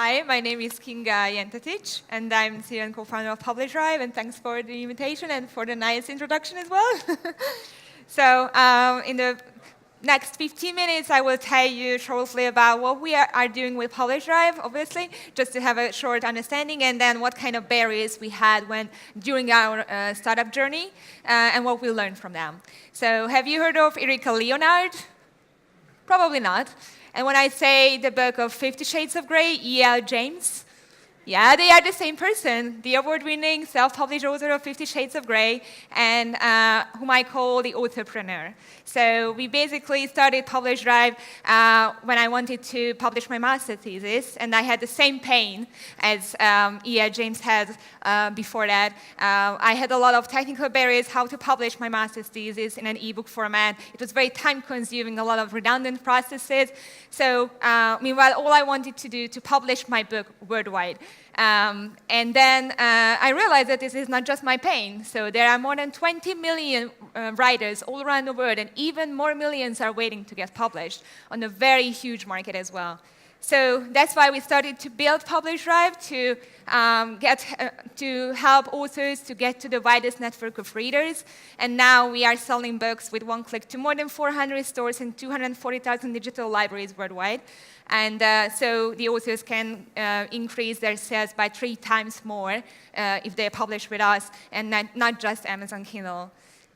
Hi, my name is Kinga Jentetics, and I'm CEO and co-founder of PublishDrive, and thanks for the invitation and for the nice introduction as well. So in the next 15 minutes, I will tell you shortly about what we are doing with PublishDrive, obviously, just to have a short understanding, and then what kind of barriers we had during our startup journey, and what we learned from them. So have you heard of Erika Leonard? Probably not. And when I say the book of 50 Shades of Grey, E.L. James, yeah, they are the same person, the award-winning self-published author of 50 Shades of Grey, and whom I call the entrepreneur. So we basically started PublishDrive when I wanted to publish my master's thesis, and I had the same pain as E.L. James had before that. I had a lot of technical barriers how to publish my master's thesis in an ebook format. It was very time-consuming, a lot of redundant processes. So meanwhile, all I wanted to do to publish my book worldwide. And then I realized that this is not just my pain. So there are more than 20 million writers all around the world, and even more millions are waiting to get published on a very huge market as well. So that's why we started to build PublishDrive to help authors to get to the widest network of readers. And now we are selling books with one click to more than 400 stores and 240,000 digital libraries worldwide. And so the authors can increase their sales by 3 times more if they publish with us, and not just Amazon Kindle.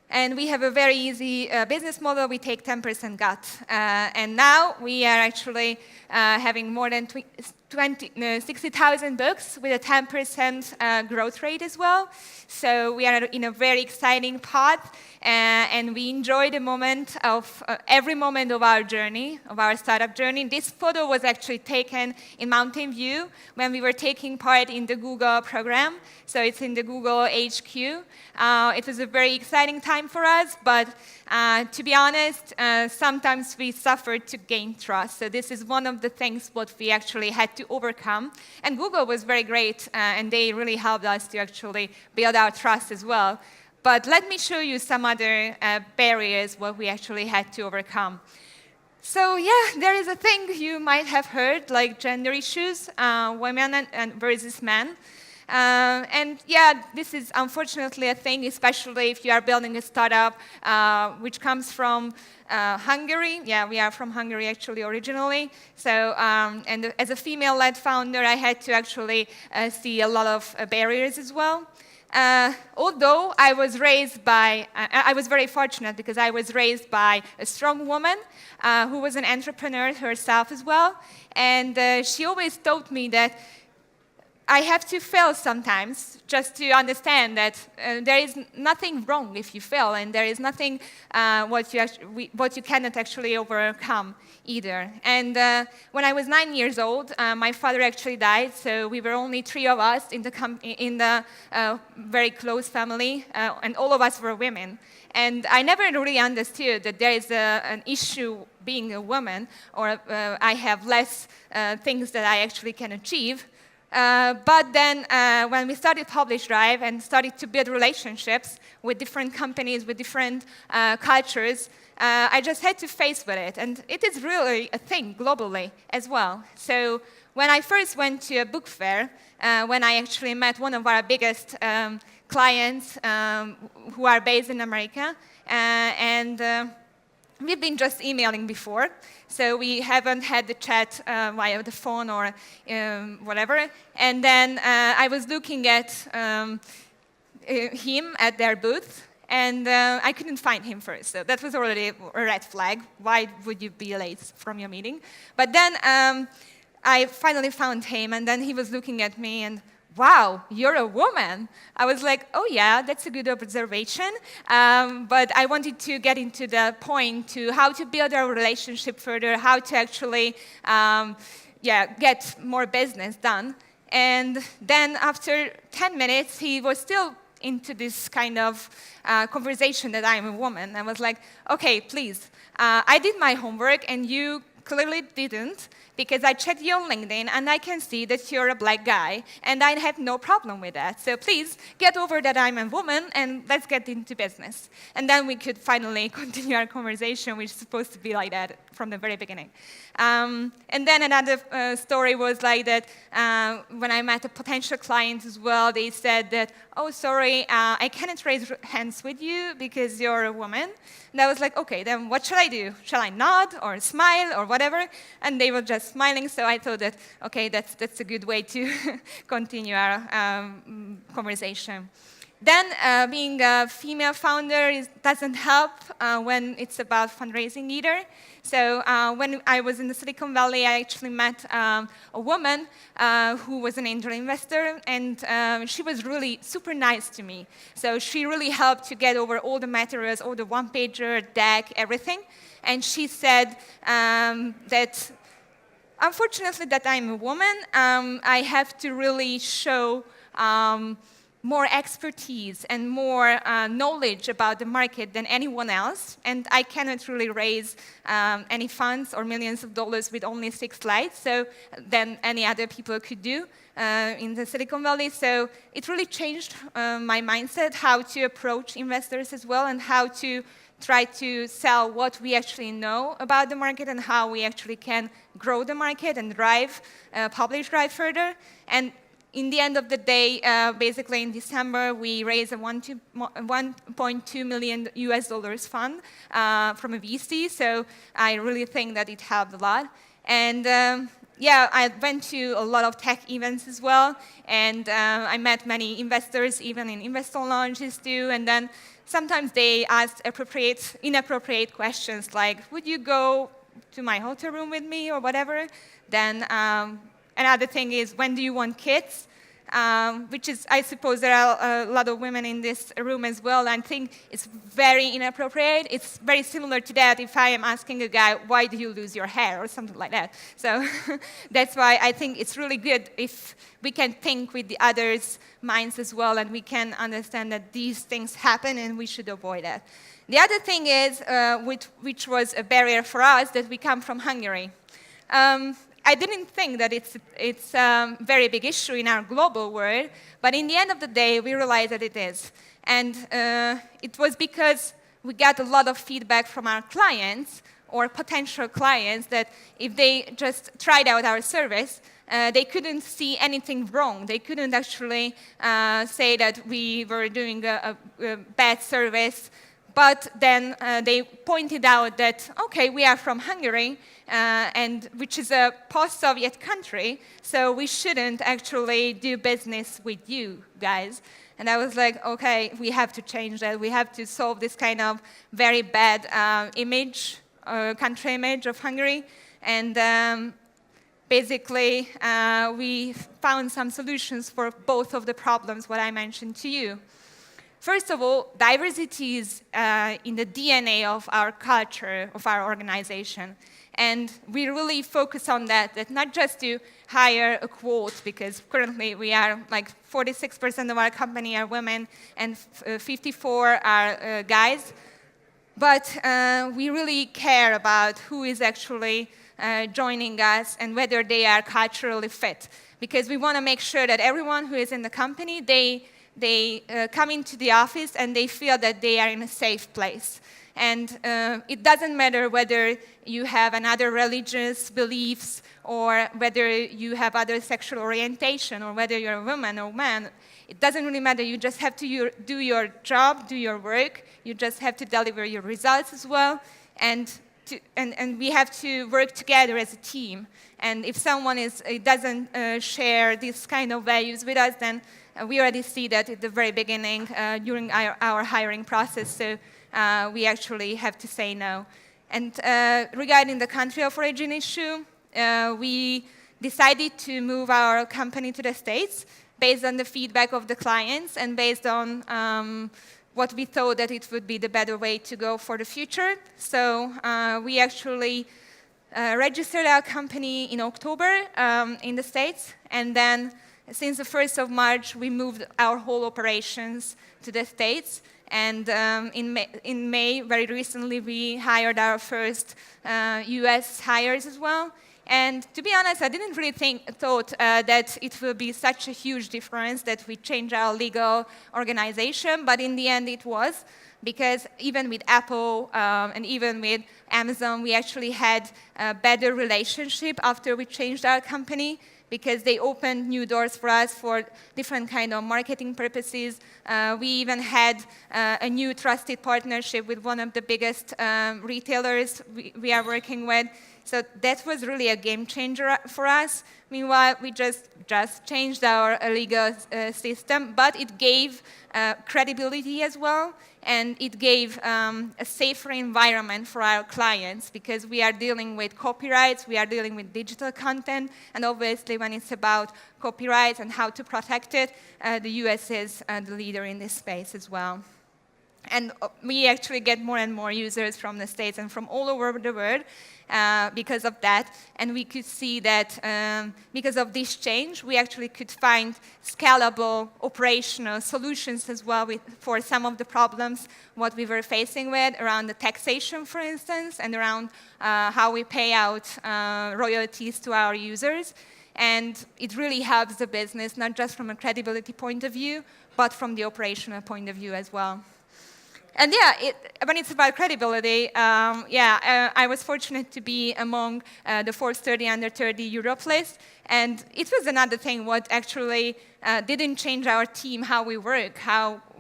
And we have a very easy business model. We take 10% cut. And now we are actually having more than 60,000 books with a 10% growth rate as well. So we are in a very exciting path. And we enjoy the moment of every moment of our journey, of our startup journey. This photo was actually taken in Mountain View when we were taking part in the Google program. So it's in the Google HQ. It was a very exciting time for us, but to be honest, sometimes we suffered to gain trust. So this is one of the things what we actually had to overcome. And Google was very great, and they really helped us to actually build our trust as well. But let me show you some other barriers what we actually had to overcome. So yeah, there is a thing you might have heard, like gender issues, women versus men. And yeah, this is unfortunately a thing, especially if you are building a startup which comes from Hungary. Yeah, we are from Hungary actually originally. So, and as a female-led founder, I had to actually see a lot of barriers as well. Although I was raised by, I was very fortunate because I was raised by a strong woman who was an entrepreneur herself as well. And she always taught me that I have to fail sometimes just to understand that there is nothing wrong if you fail, and there is nothing what you cannot actually overcome either. And when I was 9 years old, my father actually died, so we were only 3 of us in the very close family, and all of us were women. And I never really understood that there is an issue being a woman, or I have less things that I actually can achieve. But then when we started PublishDrive and started to build relationships with different companies, with different cultures, I just had to face with it. And it is really a thing globally as well. So when I first went to a book fair, when I actually met one of our biggest clients who are based in America, and we've been just emailing before, so we haven't had the chat via the phone or whatever. And then I was looking at him at their booth, and I couldn't find him first. So that was already a red flag. Why would you be late from your meeting? But then I finally found him, and then he was looking at me, and wow, you're a woman. I was like, oh yeah, that's a good observation. But I wanted to get into the point to how to build our relationship further, how to actually get more business done. And then after 10 minutes, he was still into this kind of conversation that I'm a woman. I was like, okay, please, I did my homework and you clearly didn't, because I checked you on LinkedIn and I can see that you're a black guy, and I have no problem with that. So please get over that I'm a woman and let's get into business. And then we could finally continue our conversation, which is supposed to be like that from the very beginning. And then another story was like that when I met a potential client as well, they said that, oh, sorry, I cannot raise hands with you because you're a woman. And I was like, okay, then what shall I do? Shall I nod or smile or whatever? And they were just smiling, so I thought that, okay, that's a good way to continue our conversation. Then being a female founder doesn't help when it's about fundraising either. So when I was in the Silicon Valley, I actually met a woman who was an angel investor, and she was really super nice to me. So she really helped to get over all the materials, all the one-pager, deck, everything. And she said that, unfortunately, that I'm a woman, I have to really show more expertise and more knowledge about the market than anyone else, and I cannot really raise any funds or millions of dollars with only 6 slides, so than any other people could do in the Silicon Valley. So it really changed my mindset, how to approach investors as well, and how to try to sell what we actually know about the market and how we actually can grow the market and drive PublishDrive further. And in the end of the day, basically in December, we raised a $1.2 million US dollars fund from a VC. So I really think that it helped a lot. And yeah, I went to a lot of tech events as well. And I met many investors, even in investor launches too. And then sometimes they asked inappropriate questions like, would you go to my hotel room with me or whatever? Then another thing is, when do you want kids? Which is, I suppose there are a lot of women in this room as well, and I think it's very inappropriate. It's very similar to that if I am asking a guy, why do you lose your hair, or something like that. So that's why I think it's really good if we can think with the others' minds as well, and we can understand that these things happen and we should avoid that. The other thing is, which was a barrier for us, that we come from Hungary. I didn't think that it's a very big issue in our global world, but in the end of the day, we realized that it is. And it was because we got a lot of feedback from our clients or potential clients that if they just tried out our service, they couldn't see anything wrong. They couldn't actually say that we were doing a bad service. But then they pointed out that, okay, we are from Hungary, and which is a post-Soviet country, so we shouldn't actually do business with you guys. And I was like, okay, we have to change that. We have to solve this kind of very bad country image of Hungary. And basically, we found some solutions for both of the problems what I mentioned to you. First of all, diversity is in the DNA of our culture, of our organization. And we really focus on that not just to hire a quote, because currently we are like 46% of our company are women and 54 are guys. But we really care about who is actually joining us and whether they are culturally fit. Because we want to make sure that everyone who is in the company, they come into the office and they feel that they are in a safe place. And it doesn't matter whether you have another religious beliefs or whether you have other sexual orientation or whether you're a woman or man. It doesn't really matter. You just have to do your job, do your work. You just have to deliver your results as well. And we have to work together as a team. And if someone doesn't share these kind of values with us, then we already see that at the very beginning during our hiring process. So we actually have to say no. And regarding the country of origin issue, we decided to move our company to the States based on the feedback of the clients and based on what we thought that it would be the better way to go for the future. So we actually registered our company in October in the States, and then since the 1st of March, we moved our whole operations to the States. And in May, very recently, we hired our first US hires as well. And to be honest, I didn't really thought that it will be such a huge difference that we change our legal organization, but in the end it was, because even with Apple and even with Amazon, we actually had a better relationship after we changed our company, because they opened new doors for us for different kind of marketing purposes. We even had a new trusted partnership with one of the biggest retailers we are working with. So that was really a game changer for us. Meanwhile, we just changed our legal system, but it gave credibility as well, and it gave a safer environment for our clients, because we are dealing with copyrights, we are dealing with digital content, and obviously when it's about copyrights and how to protect it, the US is the leader in this space as well. And we actually get more and more users from the States and from all over the world because of that. And we could see that because of this change, we actually could find scalable operational solutions as well for some of the problems what we were facing with around the taxation, for instance, and around how we pay out royalties to our users. And it really helps the business, not just from a credibility point of view, but from the operational point of view as well. And yeah, when it's about credibility, I was fortunate to be among the Forbes 30 Under 30 Europe list. And it was another thing what actually didn't change our team, how we work,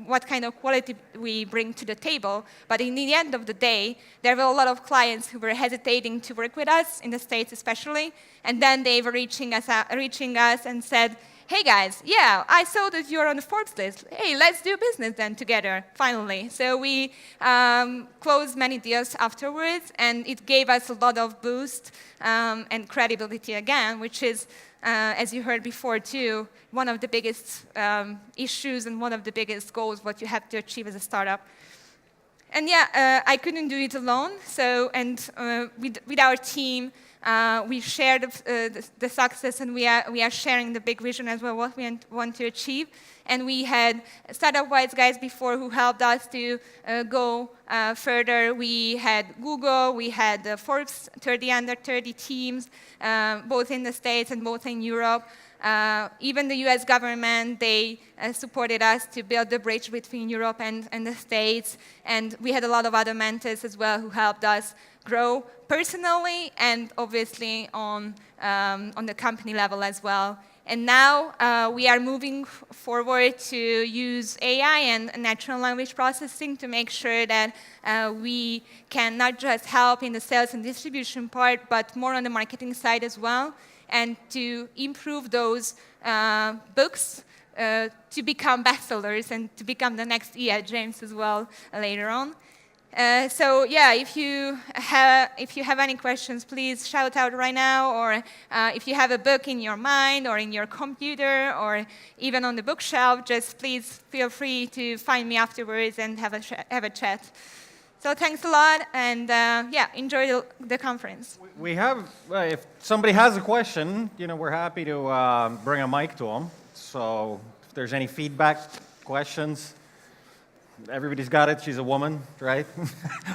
what kind of quality we bring to the table. But in the end of the day, there were a lot of clients who were hesitating to work with us, in the States especially. And then they were reaching us and said, hey guys, yeah, I saw that you're on the Forbes list. Hey, let's do business then together, finally. So we closed many deals afterwards, and it gave us a lot of boost and credibility again, which is, as you heard before too, one of the biggest issues and one of the biggest goals what you have to achieve as a startup. And yeah, I couldn't do it alone. So, and with our team, we share the success, and we are sharing the big vision as well, what we want to achieve. And we had startup-wise guys before who helped us to go further. We had Google, we had the Forbes 30 Under 30 teams, both in the States and both in Europe. Even the US government, they supported us to build the bridge between Europe and the States. And we had a lot of other mentors as well who helped us grow personally and obviously on the company level as well. And now we are moving forward to use AI and natural language processing to make sure that we can not just help in the sales and distribution part, but more on the marketing side as well, and to improve those books to become bestsellers and to become the next E.L. James as well later on. So yeah, if you have any questions, please shout out right now, or if you have a book in your mind or in your computer or even on the bookshelf, just please feel free to find me afterwards and have a chat. So thanks a lot, and yeah, enjoy the conference. We have, if somebody has a question, we're happy to bring a mic to them. So if there's any feedback, questions. Everybody's got it. She's a woman, right?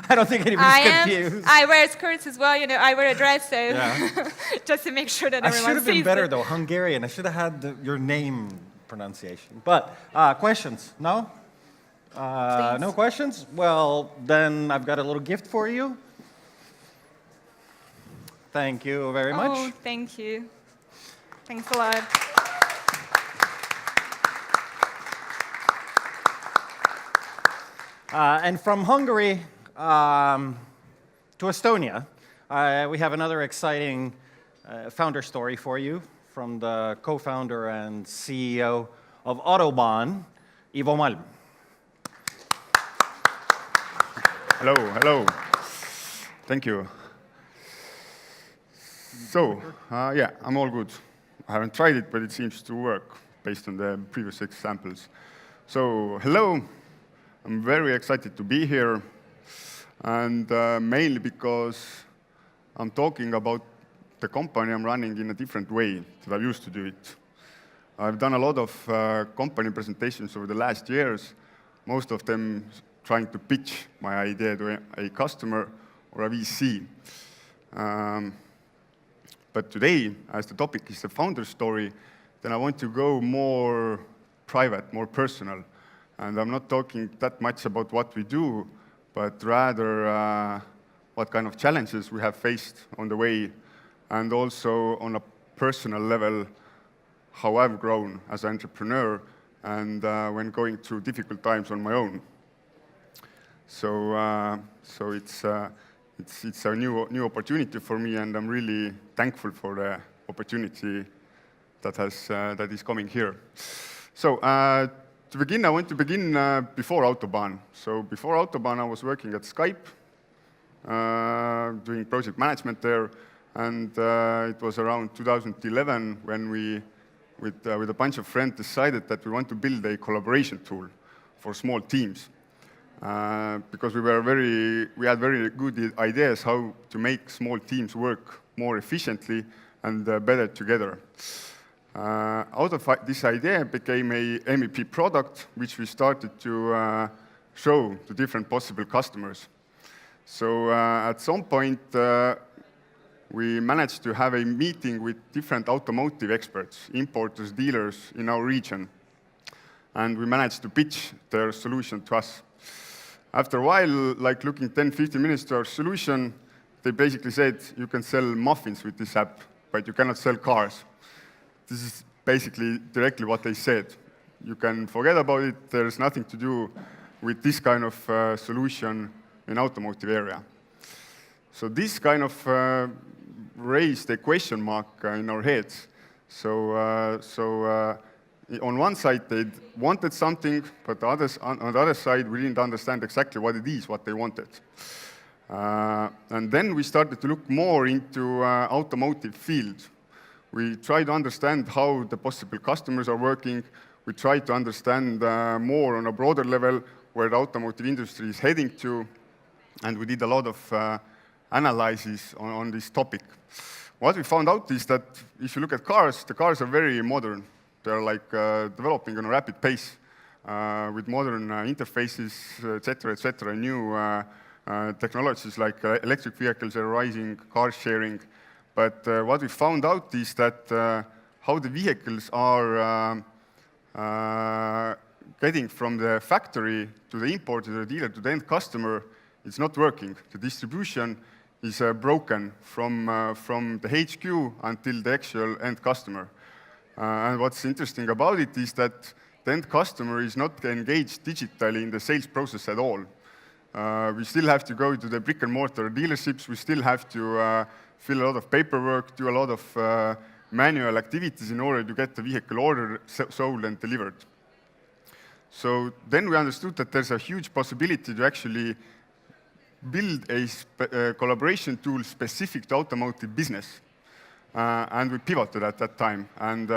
I don't think anybody's confused. I wear skirts as well. I wear a dress, so yeah. Just to make sure that everyone sees it. I should have been better, though. Hungarian. I should have had your name pronunciation. But questions? No? No questions? Well, then I've got a little gift for you. Thank you very much. Oh, thank you. Thanks a lot. And from Hungary to Estonia, we have another exciting founder story for you from the co-founder and CEO of Autobahn, Ivo Malm. Hello, hello. Thank you. So, yeah, I'm all good. I haven't tried it, but it seems to work based on the previous examples. So, hello. I'm very excited to be here, and mainly because I'm talking about the company I'm running in a different way than I used to do it. I've done a lot of company presentations over the last years, most of them trying to pitch my idea to a customer or a VC. But today, as the topic is the founder story, then I want to go more private, more personal. And I'm not talking that much about what we do, but rather what kind of challenges we have faced on the way, and also on a personal level, how I've grown as an entrepreneur and when going through difficult times on my own. So it's a new opportunity for me, and I'm really thankful for the opportunity that is coming here. So to begin, I want to begin before Autobahn. So before Autobahn, I was working at Skype, doing project management there, and it was around 2011 when we, with a bunch of friends, decided that we want to build a collaboration tool for small teams. Because we had very good ideas how to make small teams work more efficiently and better together. Out of this idea became a MVP product, which we started to show to different possible customers. So at some point, we managed to have a meeting with different automotive experts, importers, dealers in our region. And we managed to pitch their solution to us. After a while, like looking 10-15 minutes to our solution, they basically said, you can sell muffins with this app, but you cannot sell cars. This is basically directly what they said. You can forget about it. There's nothing to do with this kind of solution in automotive area. So this kind of raised a question mark in our heads. So on one side, they wanted something, but on the other side, we didn't understand exactly what it is, what they wanted. And then we started to look more into automotive field. We tried to understand how the possible customers are working. We tried to understand more on a broader level where the automotive industry is heading to, and we did a lot of analysis on this topic. What we found out is that if you look at cars, the cars are very modern. They're like developing on a rapid pace with modern interfaces, et cetera, new technologies like electric vehicles are rising, car sharing. But what we found out is that how the vehicles are getting from the factory to the importer, to the dealer, to the end customer, it's not working. The distribution is broken from the HQ until the actual end customer. And what's interesting about it is that the end customer is not engaged digitally in the sales process at all. We still have to go to the brick and mortar dealerships. We still have to fill a lot of paperwork, do a lot of manual activities in order to get the vehicle ordered, sold, and delivered. So then we understood that there's a huge possibility to actually build a collaboration tool specific to automotive business. And we pivoted at that time. And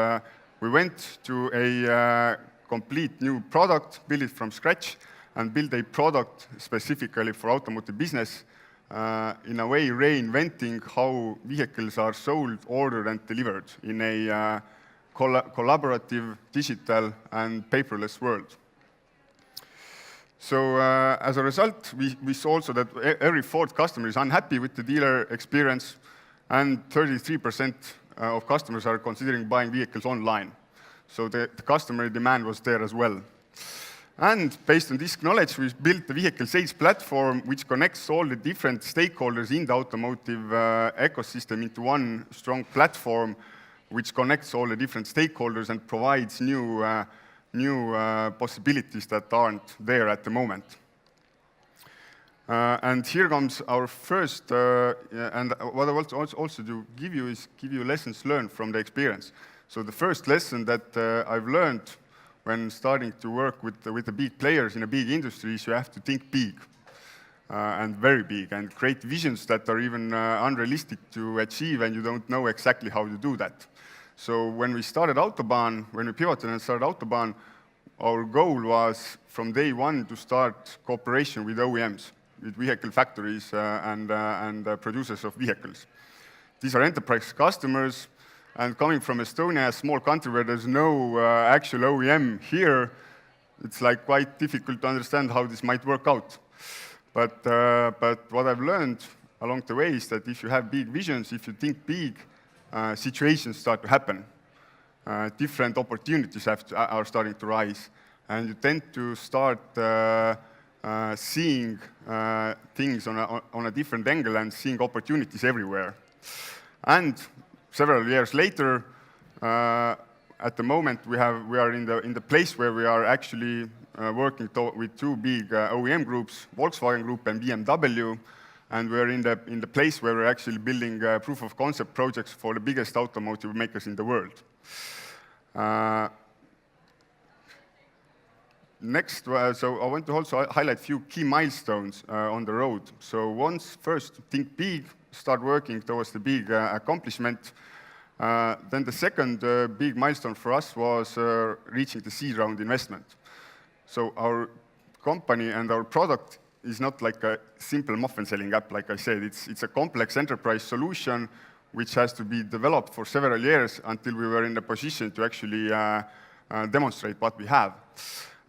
we went to a complete new product, built it from scratch, and built a product specifically for automotive business, in a way reinventing how vehicles are sold, ordered, and delivered in a collaborative, digital, and paperless world. So as a result, we saw also that every fourth customer is unhappy with the dealer experience, and 33% of customers are considering buying vehicles online. So the customer demand was there as well. And based on this knowledge, we built the vehicle sales platform, which connects all the different stakeholders in the automotive ecosystem into one strong platform, which connects all the different stakeholders and provides new possibilities that aren't there at the moment. And here comes our first, and what I want to also do, give you lessons learned from the experience. So the first lesson that I've learned when starting to work with the big players in a big industry is you have to think big and very big and create visions that are even unrealistic to achieve, and you don't know exactly how to do that. So when we started Autobahn, when we pivoted and started Autobahn, our goal was from day one to start cooperation with OEMs, with vehicle factories and producers of vehicles. These are enterprise customers, and coming from Estonia, a small country where there's no actual OEM here, it's like quite difficult to understand how this might work out. But what I've learned along the way is that if you have big visions, if you think big, situations start to happen. Different opportunities are starting to rise, and you tend to start seeing things on a different angle and seeing opportunities everywhere. And several years later, at the moment, we are in the place where we are actually working with two big OEM groups, Volkswagen Group and BMW, and we're in the place where we're actually building proof of concept projects for the biggest automotive makers in the world. Next, so I want to also highlight a few key milestones on the road. So first, think big, start working towards the big accomplishment. Then the second big milestone for us was reaching the seed round investment. So our company and our product is not like a simple muffin selling app, like I said. It's a complex enterprise solution which has to be developed for several years until we were in the position to actually demonstrate what we have.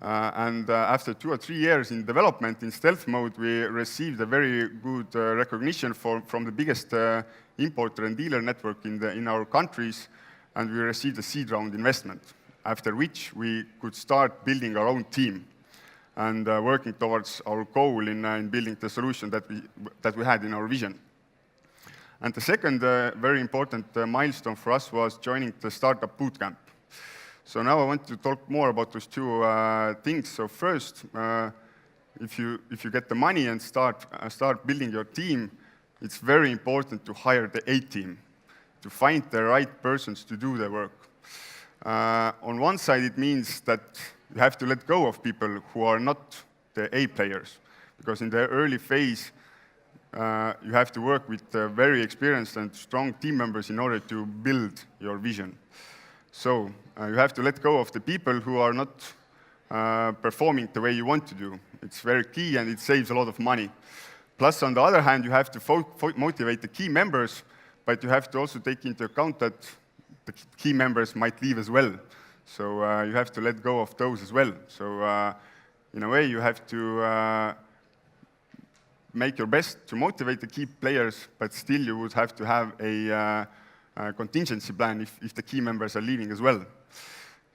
And after 2 or 3 years in development in stealth mode, we received a very good recognition from the biggest importer and dealer network in our countries, and we received a seed round investment, after which we could start building our own team and working towards our goal in building the solution that we had in our vision. And the second very important milestone for us was joining the startup bootcamp. So now I want to talk more about those two things. So first, if you get the money and start building your team, it's very important to hire the A team, to find the right persons to do the work. On one side, it means that you have to let go of people who are not the A players, because in the early phase, you have to work with very experienced and strong team members in order to build your vision. So you have to let go of the people who are not performing the way you want to do. It's very key, and it saves a lot of money. Plus, on the other hand, you have to motivate the key members, but you have to also take into account that the key members might leave as well. So you have to let go of those as well. So in a way, you have to make your best to motivate the key players, but still you would have to have a contingency plan if the key members are leaving as well.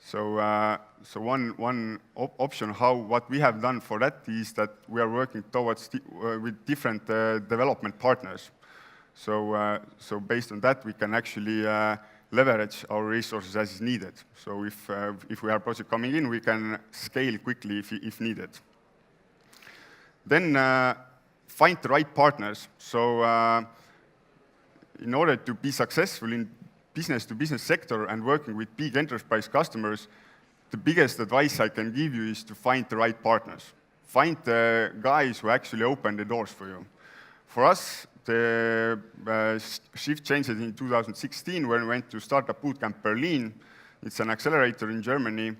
So, one option what we have done for that is that we are working towards with different development partners. So based on that, we can actually leverage our resources as is needed. So if we have a project coming in, we can scale quickly if needed. Then find the right partners. So in order to be successful in business-to-business sector and working with big enterprise customers, the biggest advice I can give you is to find the right partners. Find the guys who actually open the doors for you. For us, the shift changed in 2016 when we went to Startup Bootcamp Berlin. It's an accelerator in Germany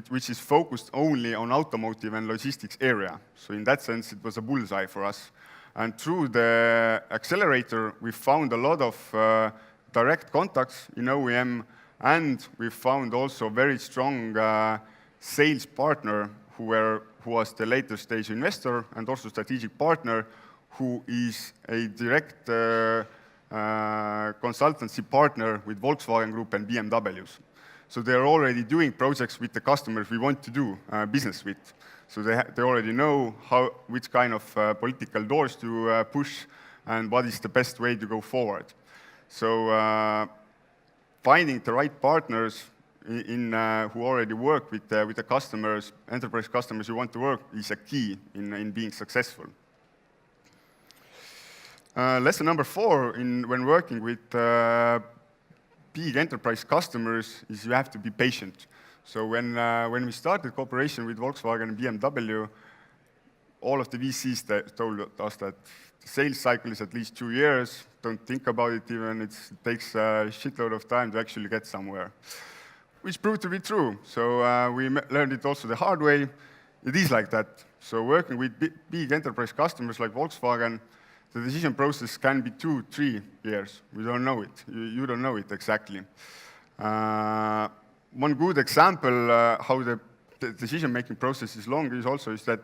which is focused only on automotive and logistics area. So in that sense, it was a bullseye for us. And through the accelerator, we found a lot of direct contacts in OEM, and we found also a very strong sales partner who was the later stage investor and also strategic partner, who is a direct consultancy partner with Volkswagen Group and BMWs. So they're already doing projects with the customers we want to do business with. So they already know which kind of political doors to push and what is the best way to go forward. So finding the right partners who already work with the customers, enterprise customers you want to work, is a key in being successful. Lesson number 4 when working with big enterprise customers is you have to be patient. So when we started cooperation with Volkswagen and BMW, all of the VCs told us that the sales cycle is at least 2 years. Don't think about it even. It takes a shitload of time to actually get somewhere, which proved to be true. So we learned it also the hard way. It is like that. So working with big enterprise customers like Volkswagen, the decision process can be 2-3 years. We don't know it. You don't know it exactly. One good example how the decision-making process is long is that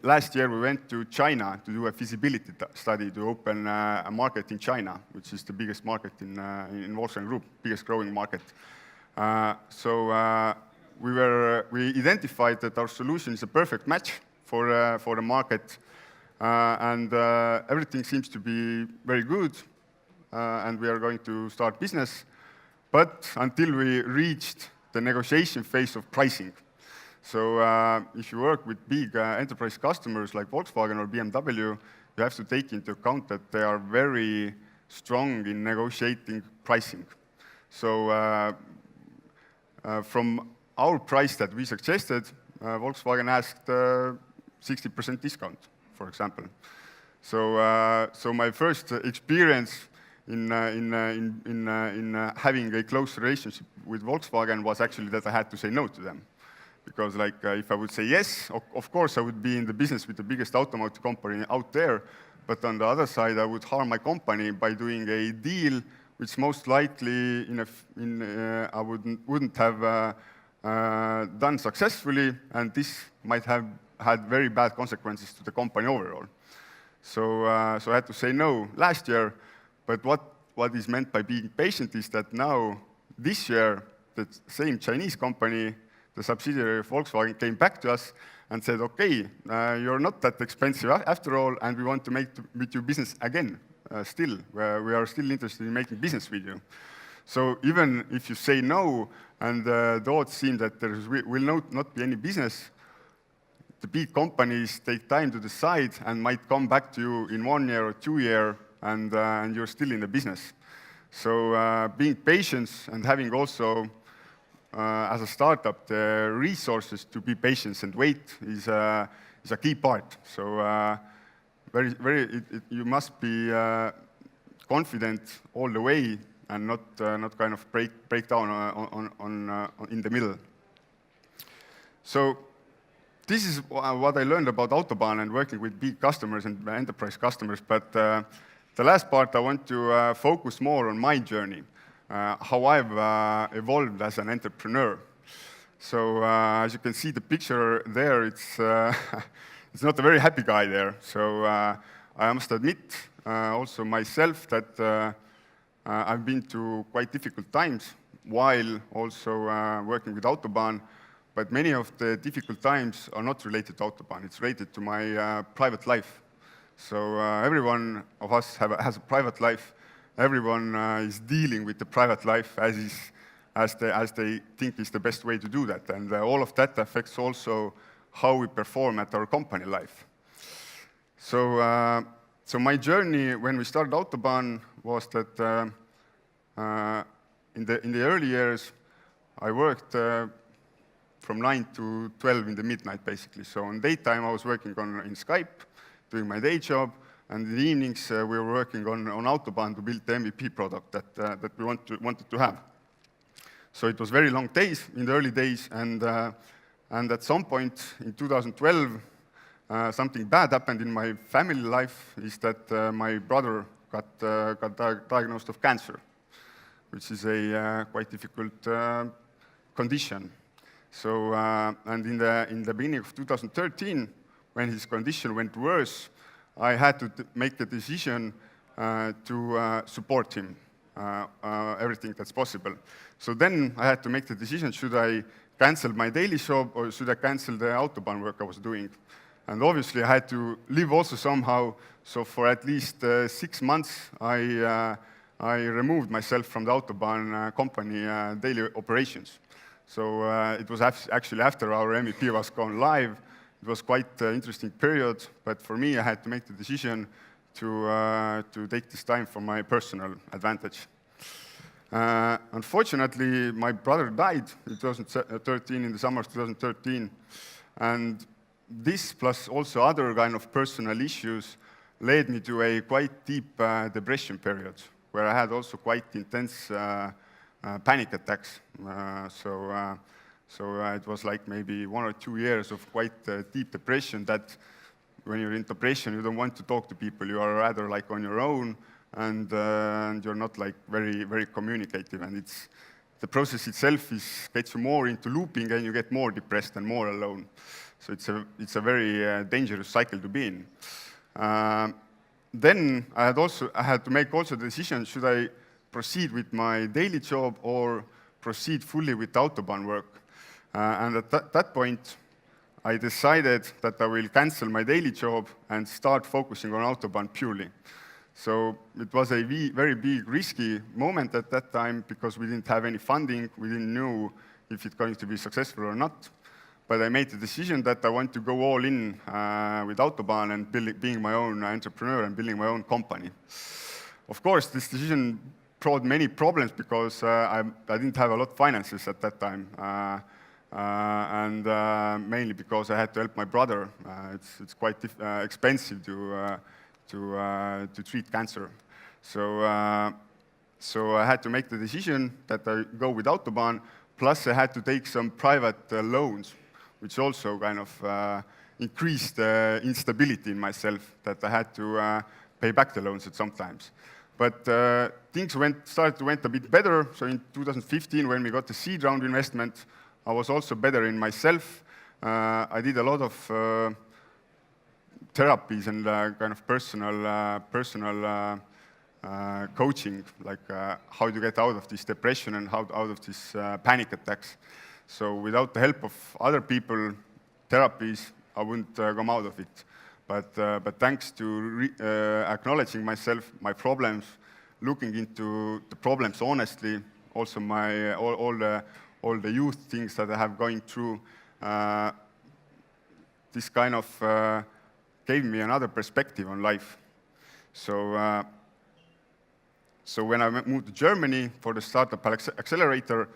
last year we went to China to do a feasibility study to open a market in China, which is the biggest market in Volkswagen Group, biggest growing market. We identified that our solution is a perfect match for the market, and everything seems to be very good, and we are going to start business, but until we reached the negotiation phase of pricing. So if you work with big enterprise customers like Volkswagen or BMW, you have to take into account that they are very strong in negotiating pricing. So from our price that we suggested, Volkswagen asked 60% discount, for example. So my first experience in having a close relationship with Volkswagen was actually that I had to say no to them. Because if I would say yes, of course I would be in the business with the biggest automotive company out there, but on the other side I would harm my company by doing a deal which most likely I wouldn't have done successfully, and this might have had very bad consequences to the company overall. So I had to say no last year, but what is meant by being patient is that now, this year, the same Chinese company, the subsidiary of Volkswagen, came back to us and said, okay, you're not that expensive after all, and we want to make with you business again, still. We are still interested in making business with you. So even if you say no, and the odds seem that there will not be any business, the big companies take time to decide and might come back to you in 1 year or 2 years, and you're still in the business. So being patient and having also as a startup, the resources to be patient and wait is a key part. So you must be confident all the way and not kind of break down in the middle. So this is what I learned about Autobahn and working with big customers and enterprise customers. But the last part, I want to focus more on my journey. How I've evolved as an entrepreneur. So as you can see the picture there, it's not a very happy guy there. So I must admit also myself that I've been to quite difficult times while also working with Autobahn, but many of the difficult times are not related to Autobahn. It's related to my private life. So everyone of us has a private life. Everyone is dealing with the private life as they think is the best way to do that. And all of that affects also how we perform at our company life. So my journey when we started Autobahn was that in the early years, I worked from 9 to 12 in the midnight, basically. So in daytime, I was working in Skype, doing my day job. And in the evenings, we were working on Autobahn to build the MVP product that we wanted to have. So it was very long days in the early days, and at some point in 2012, something bad happened in my family life, is that my brother got diagnosed of cancer, which is a quite difficult condition. So, and in the beginning of 2013, when his condition went worse, I had to make the decision to support him, everything that's possible. So then I had to make the decision, should I cancel my daily job or should I cancel the Autobahn work I was doing? And obviously I had to live also somehow, so for at least 6 months I removed myself from the Autobahn company daily operations. So it was actually after our MVP was gone live. It was quite an interesting period, but for me, I had to make the decision to take this time for my personal advantage. Unfortunately, my brother died in 2013, in the summer of 2013, and this plus also other kind of personal issues led me to a quite deep depression period, where I had also quite intense panic attacks. So it was like maybe 1 or 2 years of quite deep depression that when you're in depression, you don't want to talk to people. You are rather like on your own, and you're not like very, very communicative. And the process itself gets you more into looping, and you get more depressed and more alone. So it's a very dangerous cycle to be in. Then I had to make also the decision, should I proceed with my daily job or proceed fully with Autobahn work? And at that point, I decided that I will cancel my daily job and start focusing on Autobahn purely. So it was a very big, risky moment at that time because we didn't have any funding. We didn't know if it's going to be successful or not. But I made the decision that I want to go all in with Autobahn and being my own entrepreneur and building my own company. Of course, this decision brought many problems because I didn't have a lot of finances at that time. And mainly because I had to help my brother. It's quite expensive to treat cancer. So I had to make the decision that I go with Autobahn, plus I had to take some private loans, which also kind of increased instability in myself, that I had to pay back the loans at sometimes. But things started to went a bit better. So in 2015, when we got the seed round investment, I was also better in myself. I did a lot of therapies and kind of personal coaching, like how to get out of this depression and how out of these panic attacks. So without the help of other people, therapies, I wouldn't come out of it. But thanks to acknowledging myself, my problems, looking into the problems honestly, also my all the youth things that I have going through, this kind of gave me another perspective on life. So when I moved to Germany for the Startup Accelerator,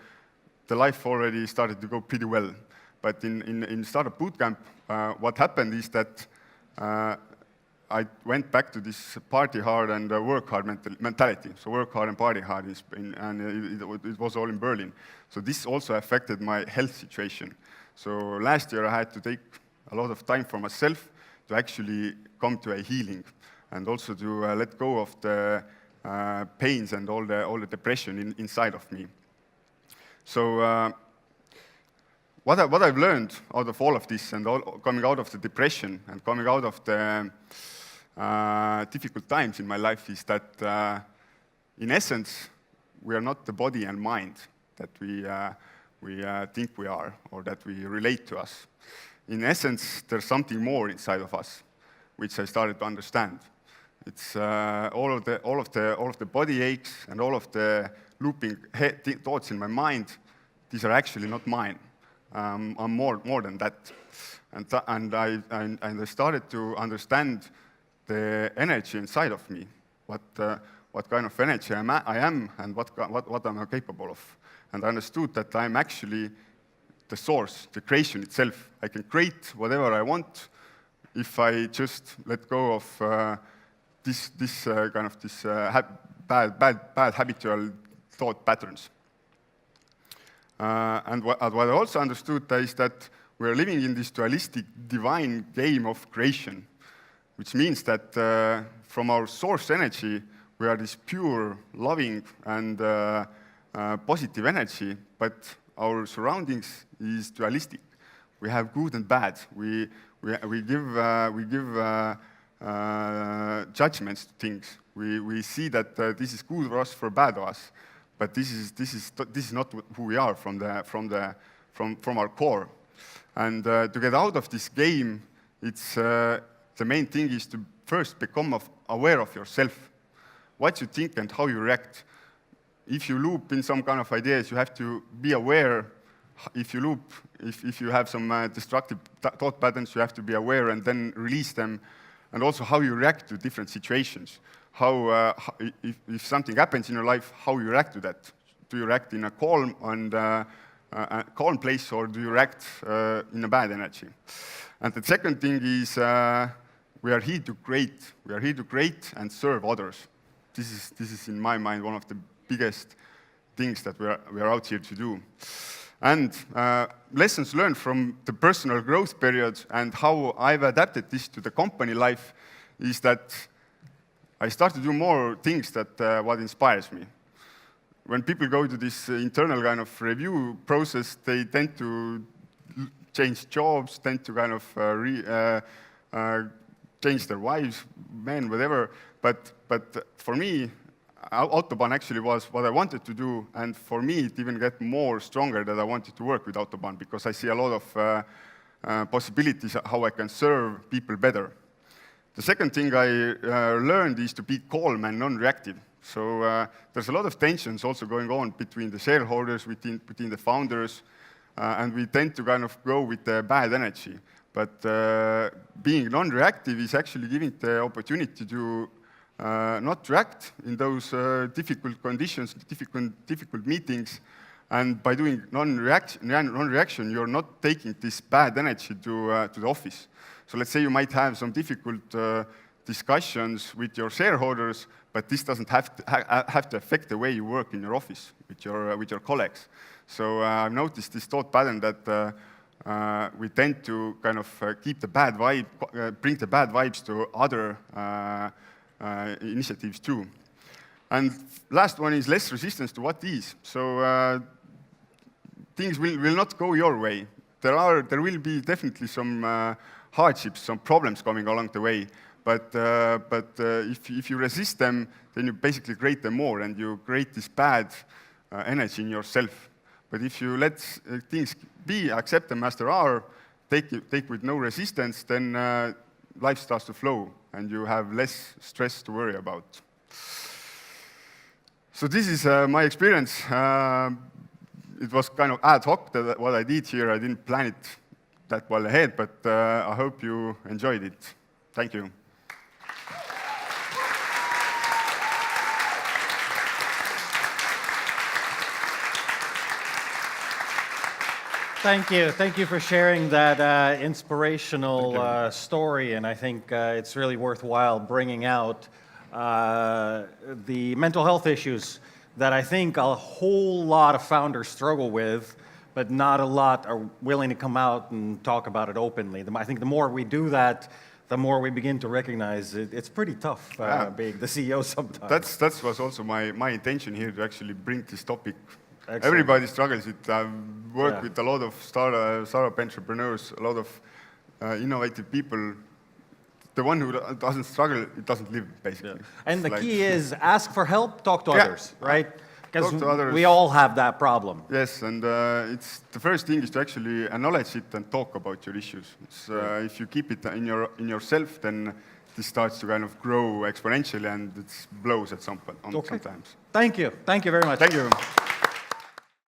the life already started to go pretty well. But in Startup Bootcamp, what happened is that I went back to this party hard and work hard mentality. So work hard and party hard, and it was all in Berlin. So this also affected my health situation. So last year I had to take a lot of time for myself to actually come to a healing, and also to let go of the pains and all the depression inside of me. So what I've learned out of all of this, and coming out of the depression and coming out of the difficult times in my life, is that in essence, we are not the body and mind that we think we are, or that we relate to us. In essence, there's something more inside of us, which I started to understand. It's all of the body aches and all of the looping thoughts in my mind. These are actually not mine. I'm more than that. And I started to understand the energy inside of me, what kind of energy I am, and what I'm capable of. And I understood that I'm actually the source, the creation itself. I can create whatever I want if I just let go of this bad habitual thought patterns. And what I also understood is that we're living in this dualistic divine game of creation, which means that from our source energy, we are this pure, loving, and positive energy, but our surroundings is dualistic. We have good and bad. We give judgments to things. We see that this is good for us, for bad for us, but this is not who we are from our core. And to get out of this game, it's the main thing is to first become aware of yourself, what you think and how you react. If you loop in some kind of ideas, you have to be aware. If you loop, if you have some destructive thought patterns, you have to be aware and then release them. And also how you react to different situations. If something happens in your life, how you react to that. Do you react in a calm calm place, or do you react in a bad energy? And the second thing is we are here to create. We are here to create and serve others. This is in my mind one of the biggest things that we are out here to do. And lessons learned from the personal growth period and how I've adapted this to the company life is that I start to do more things that what inspires me. when people go to this internal kind of review process, they tend to change jobs, tend to kind of change their wives, men, whatever. But for me, Autobahn actually was what I wanted to do, and for me it even got more stronger that I wanted to work with Autobahn, because I see a lot of possibilities how I can serve people better. The second thing I learned is to be calm and non-reactive. So there's a lot of tensions also going on between the shareholders, between the founders, and we tend to kind of go with the bad energy. But being non-reactive is actually giving the opportunity to not react in those difficult conditions, difficult meetings. And by doing non-reaction, you're not taking this bad energy to the office. So let's say you might have some difficult discussions with your shareholders, but this doesn't have to affect the way you work in your office with your colleagues. So I've noticed this thought pattern that we tend to kind of keep the bad vibe, bring the bad vibes to other initiatives too. And last one is less resistance to what is. So things will not go your way. There will be definitely some hardships, some problems coming along the way. But if you resist them, then you basically create them more, and you create this bad energy in yourself. But if you let things be, accept them as they are, take with no resistance, then life starts to flow, and you have less stress to worry about. So this is my experience. It was kind of ad hoc, what I did here. I didn't plan it that well ahead, but I hope you enjoyed it. Thank you. Thank you. Thank you for sharing that inspirational story, and I think it's really worthwhile bringing out the mental health issues that I think a whole lot of founders struggle with, but not a lot are willing to come out and talk about it openly. I think the more we do that, the more we begin to recognize it's pretty tough being the CEO sometimes. That was also my intention here, to actually bring this topic. Excellent. Everybody struggles with work with a lot of startup entrepreneurs, a lot of innovative people. The one who doesn't struggle, it doesn't live, basically. Yeah. And the key is ask for help, talk to others, right? Because others. We all have that problem. Yes, and it's the first thing is to actually acknowledge it and talk about your issues. If you keep it in yourself, then this starts to kind of grow exponentially, and it blows at some point sometimes. Thank you. Thank you very much. Thank you.